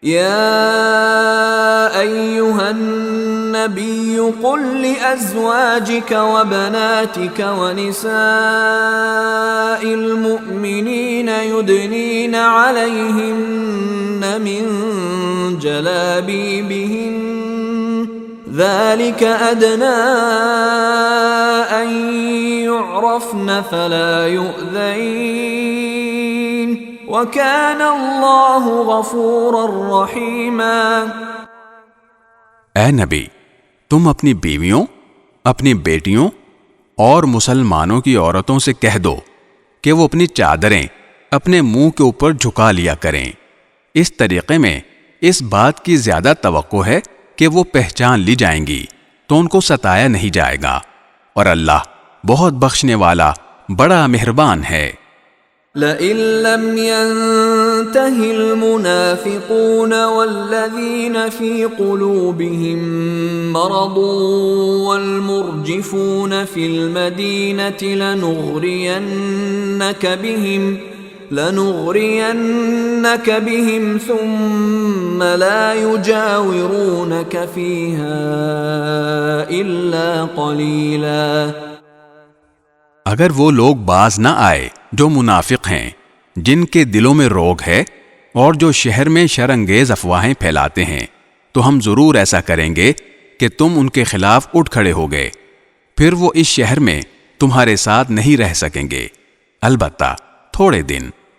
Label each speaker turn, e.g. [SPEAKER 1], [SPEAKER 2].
[SPEAKER 1] يا أيها النبي قل لأزواجك وبناتك ونساء المؤمنين يدنين عليهن من جلابيبهن ذلك أدنى أن يعرفن فلا يؤذين وَكَانَ اللَّهُ غَفُورًا رَّحِيمًا۔
[SPEAKER 2] اے نبی، تم اپنی بیویوں، اپنی بیٹیوں اور مسلمانوں کی عورتوں سے کہہ دو کہ وہ اپنی چادریں اپنے منہ کے اوپر جھکا لیا کریں۔ اس طریقے میں اس بات کی زیادہ توقع ہے کہ وہ پہچان لی جائیں گی تو ان کو ستایا نہیں جائے گا، اور اللہ بہت بخشنے والا بڑا مہربان ہے۔
[SPEAKER 1] لئن لم ينته المنافقون والذين في قلوبهم مرض والمرجفون في المدينة لنغرينك بهم ثم لا يجاورونك فيها إلا قليلا۔
[SPEAKER 2] اگر وہ لوگ باز نہ آئے جو منافق ہیں، جن کے دلوں میں روگ ہے اور جو شہر میں شرانگیز افواہیں پھیلاتے ہیں، تو ہم ضرور ایسا کریں گے کہ تم ان کے خلاف اٹھ کھڑے ہو گئے، پھر وہ اس شہر میں تمہارے ساتھ نہیں رہ سکیں گے، البتہ تھوڑے دن۔